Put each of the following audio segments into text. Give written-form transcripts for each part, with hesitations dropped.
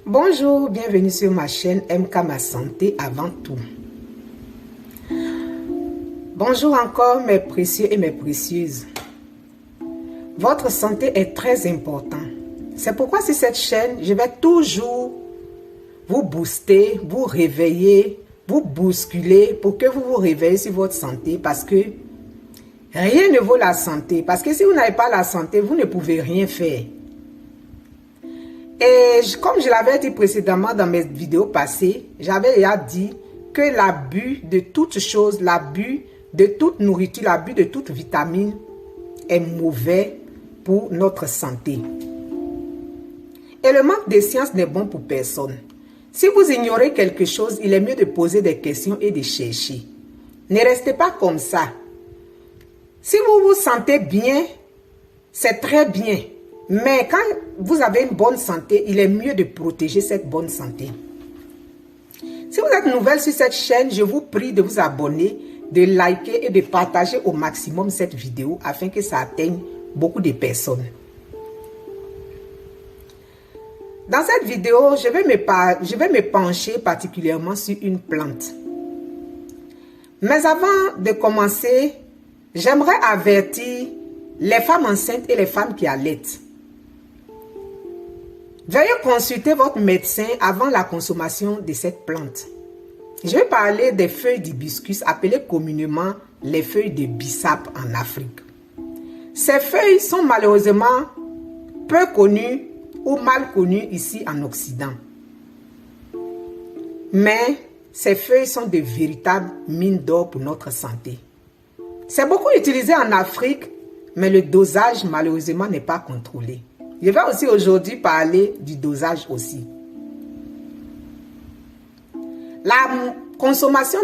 Bonjour, bienvenue sur ma chaîne MK Ma Santé avant tout. Bonjour encore mes précieux et mes précieuses. Votre santé est très importante. C'est pourquoi sur cette chaîne, je vais toujours vous booster, vous réveiller, vous bousculer pour que vous vous réveillez sur votre santé parce que rien ne vaut la santé. Parce que si vous n'avez pas la santé, vous ne pouvez rien faire. Et comme je l'avais dit précédemment dans mes vidéos passées, j'avais déjà dit que l'abus de toute chose, l'abus de toute nourriture, l'abus de toute vitamine est mauvais pour notre santé. Et le manque de science n'est bon pour personne. Si vous ignorez quelque chose, il est mieux de poser des questions et de chercher. Ne restez pas comme ça. Si vous vous sentez bien, c'est très bien. Mais quand vous avez une bonne santé, il est mieux de protéger cette bonne santé. Si vous êtes nouvelle sur cette chaîne, je vous prie de vous abonner, de liker et de partager au maximum cette vidéo afin que ça atteigne beaucoup de personnes. Dans cette vidéo, je vais me pencher particulièrement sur une plante. Mais avant de commencer, j'aimerais avertir les femmes enceintes et les femmes qui allaitent. Veuillez consulter votre médecin avant la consommation de cette plante. Je vais parler des feuilles d'hibiscus appelées communément les feuilles de bissap en Afrique. Ces feuilles sont malheureusement peu connues ou mal connues ici en Occident. Mais ces feuilles sont de véritables mines d'or pour notre santé. C'est beaucoup utilisé en Afrique, mais le dosage malheureusement n'est pas contrôlé. Je vais aussi aujourd'hui parler du dosage aussi. La consommation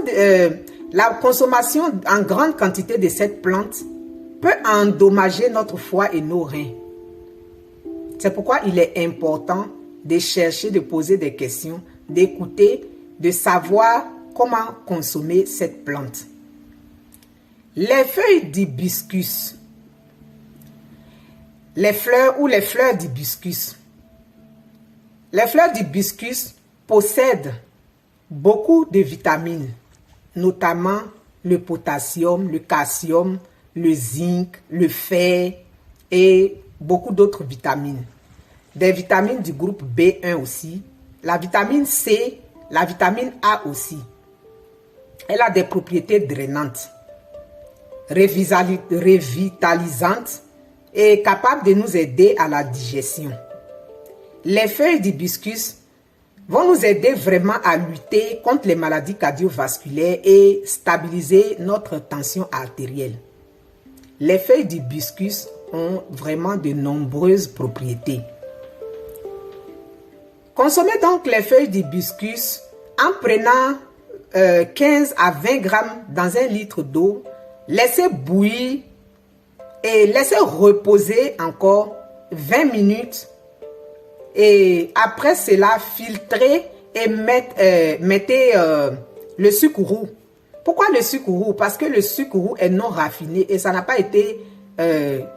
en grande quantité de cette plante peut endommager notre foie et nos reins. C'est pourquoi il est important de chercher, de poser des questions, d'écouter, de savoir comment consommer cette plante. Les feuilles d'hibiscus, les fleurs d'hibiscus. Les fleurs d'hibiscus possèdent beaucoup de vitamines, notamment le potassium, le calcium, le zinc, le fer et beaucoup d'autres vitamines. Des vitamines du groupe B1 aussi, la vitamine C, la vitamine A aussi. Elle a des propriétés drainantes, revitalisantes et capable de nous aider à la digestion. Les feuilles d'hibiscus vont nous aider vraiment à lutter contre les maladies cardiovasculaires et stabiliser notre tension artérielle. Les feuilles d'hibiscus ont vraiment de nombreuses propriétés. Consommez donc les feuilles d'hibiscus en prenant 15 à 20 grammes dans 1 litre d'eau. Laissez bouillir et laissez reposer encore 20 minutes. Et après cela, filtrez et mettez le sucre roux. Pourquoi le sucre roux? Parce que le sucre roux est non raffiné et ça n'a pas été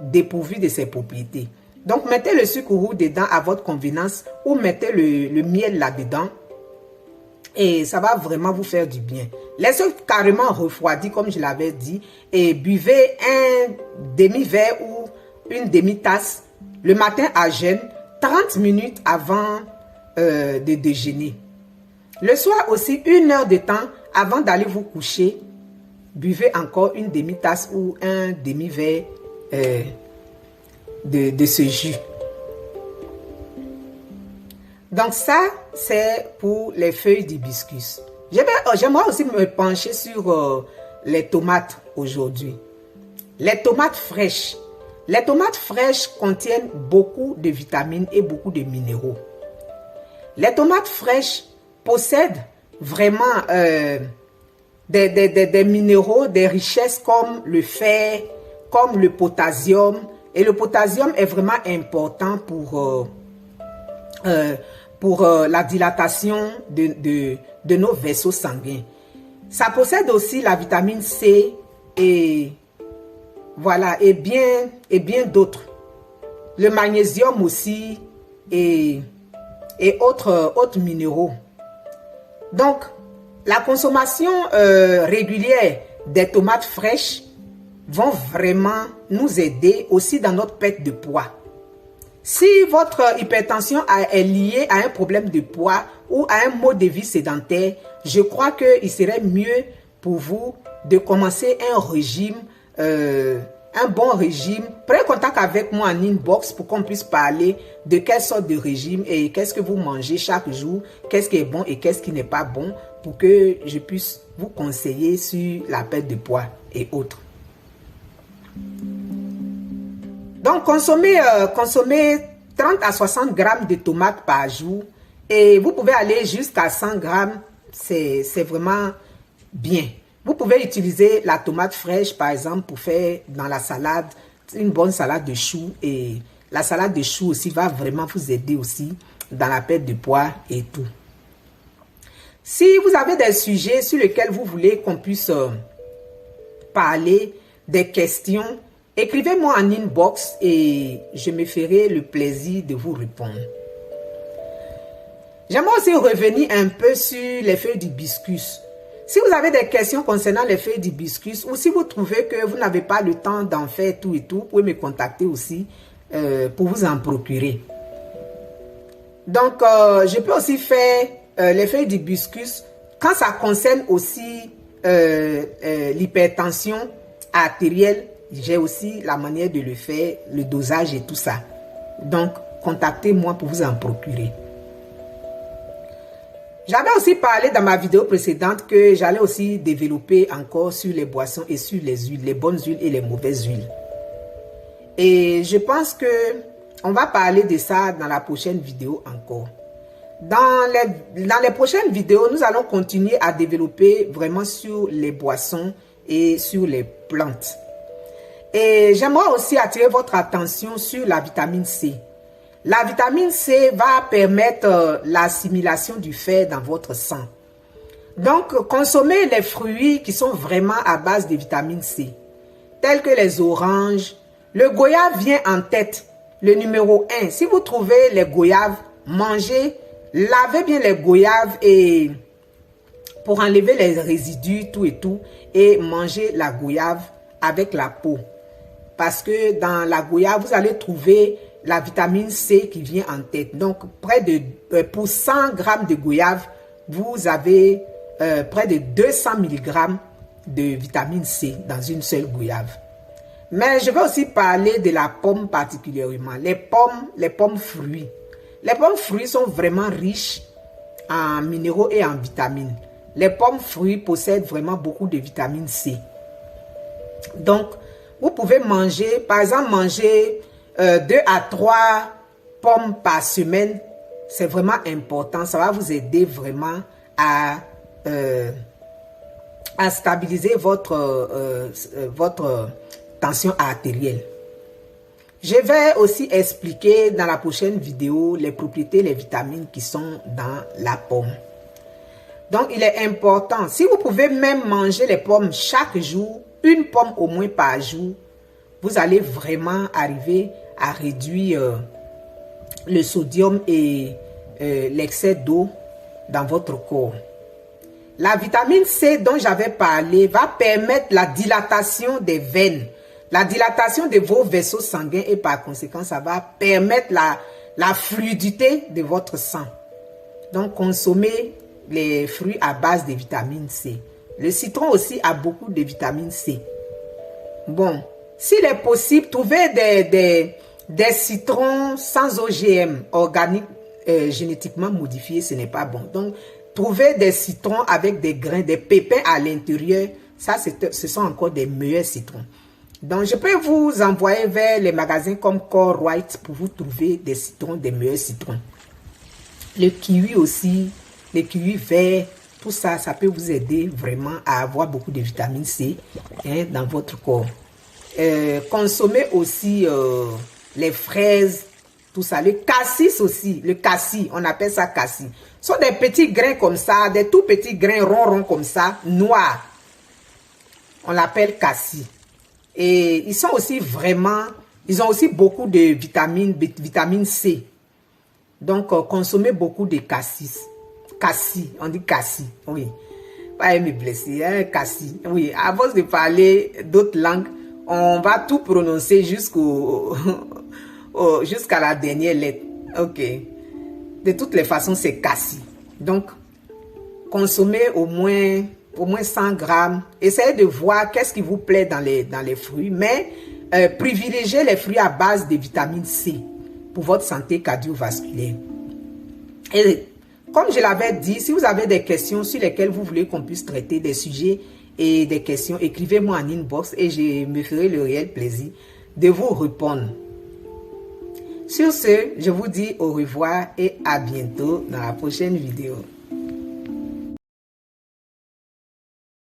dépourvu de ses propriétés. Donc, mettez le sucre roux dedans à votre convenance ou mettez le miel là-dedans. Et ça va vraiment vous faire du bien. Laissez carrément refroidir comme je l'avais dit. Et buvez un demi-verre ou une demi-tasse le matin à jeûne, 30 minutes avant de déjeuner. Le soir aussi, 1 heure de temps avant d'aller vous coucher, buvez encore une demi-tasse ou un demi-verre de ce jus. Donc ça, c'est pour les feuilles d'hibiscus. J'aimerais aussi me pencher sur les tomates aujourd'hui. Les tomates fraîches. Les tomates fraîches contiennent beaucoup de vitamines et beaucoup de minéraux. Les tomates fraîches possèdent vraiment des minéraux, des richesses comme le fer, comme le potassium. Et le potassium est vraiment important pour la dilatation de nos vaisseaux sanguins. Ça possède aussi la vitamine C et voilà, et bien d'autres. Le magnésium aussi et et autres minéraux. Donc, la consommation régulière des tomates fraîches vont vraiment nous aider aussi dans notre perte de poids. Si votre hypertension est liée à un problème de poids ou à un mode de vie sédentaire, je crois qu'il serait mieux pour vous de commencer un régime, un bon régime. Prenez contact avec moi en inbox pour qu'on puisse parler de quelle sorte de régime et qu'est-ce que vous mangez chaque jour, qu'est-ce qui est bon et qu'est-ce qui n'est pas bon, pour que je puisse vous conseiller sur la perte de poids et autres. Donc, consommez 30 à 60 grammes de tomates par jour et vous pouvez aller jusqu'à 100 grammes, c'est vraiment bien. Vous pouvez utiliser la tomate fraîche, par exemple, pour faire dans la salade, une bonne salade de choux. Et la salade de choux aussi va vraiment vous aider aussi dans la perte de poids et tout. Si vous avez des sujets sur lesquels vous voulez qu'on puisse parler, des questions, écrivez-moi en inbox et je me ferai le plaisir de vous répondre. J'aimerais aussi revenir un peu sur les feuilles d'hibiscus. Si vous avez des questions concernant les feuilles d'hibiscus ou si vous trouvez que vous n'avez pas le temps d'en faire tout et tout, vous pouvez me contacter aussi pour vous en procurer. Donc, je peux aussi faire les feuilles d'hibiscus quand ça concerne aussi l'hypertension artérielle. J'ai aussi la manière de le faire, le dosage et tout ça. Donc, contactez-moi pour vous en procurer. J'avais aussi parlé dans ma vidéo précédente que j'allais aussi développer encore sur les boissons et sur les huiles, les bonnes huiles et les mauvaises huiles. Et je pense que on va parler de ça dans la prochaine vidéo encore. Dans les prochaines vidéos, nous allons continuer à développer vraiment sur les boissons et sur les plantes. Et j'aimerais aussi attirer votre attention sur la vitamine C. La vitamine C va permettre l'assimilation du fer dans votre sang. Donc, consommez les fruits qui sont vraiment à base de vitamine C, tels que les oranges. Le goyave vient en tête, le numéro 1. Si vous trouvez les goyaves, mangez, lavez bien les goyaves et pour enlever les résidus, tout et tout, et mangez la goyave avec la peau. Parce que dans la goyave, vous allez trouver la vitamine C qui vient en tête. Donc, pour 100 grammes de goyave, vous avez près de 200 mg de vitamine C dans une seule goyave. Mais je vais aussi parler de la pomme particulièrement. Les pommes fruits. Les pommes fruits sont vraiment riches en minéraux et en vitamines. Les pommes fruits possèdent vraiment beaucoup de vitamine C. Donc, vous pouvez manger, par exemple, manger 2 à 3 pommes par semaine. C'est vraiment important. Ça va vous aider vraiment à stabiliser votre tension artérielle. Je vais aussi expliquer dans la prochaine vidéo les propriétés, les vitamines qui sont dans la pomme. Donc, il est important. Si vous pouvez même manger les pommes chaque jour, une pomme au moins par jour, vous allez vraiment arriver à réduire le sodium et l'excès d'eau dans votre corps. La vitamine C dont j'avais parlé va permettre la dilatation des veines, la dilatation de vos vaisseaux sanguins et par conséquent, ça va permettre la fluidité de votre sang. Donc, consommez les fruits à base de vitamine C. Le citron aussi a beaucoup de vitamine C. Bon, s'il est possible, trouvez des citrons sans OGM, organiques, génétiquement modifiés, ce n'est pas bon. Donc, trouvez des citrons avec des grains, des pépins à l'intérieur. Ça, ce sont encore des meilleurs citrons. Donc, je peux vous envoyer vers les magasins comme Core White pour vous trouver des citrons, des meilleurs citrons. Le kiwi aussi, les kiwis verts, tout ça, ça peut vous aider vraiment à avoir beaucoup de vitamine C dans votre corps. Consommez aussi les fraises, tout ça. Le cassis aussi, le cassis, on appelle ça cassis. Ce sont des petits grains comme ça, des tout petits grains ronds comme ça, noirs. On l'appelle cassis. Et ils sont aussi vraiment, ils ont aussi beaucoup de vitamine C. Donc, consommez beaucoup de cassis. Cassis, on dit cassis, oui. Pas me blesser, hein, cassis. Oui, à force de parler d'autres langues, on va tout prononcer jusqu'à la dernière lettre. Ok. De toutes les façons, c'est cassis. Donc, consommez au moins 100 grammes. Essayez de voir qu'est-ce qui vous plaît dans les fruits, mais privilégiez les fruits à base de vitamine C pour votre santé cardiovasculaire. Et comme je l'avais dit, si vous avez des questions sur lesquelles vous voulez qu'on puisse traiter des sujets et des questions, écrivez-moi en inbox et je me ferai le réel plaisir de vous répondre. Sur ce, je vous dis au revoir et à bientôt dans la prochaine vidéo.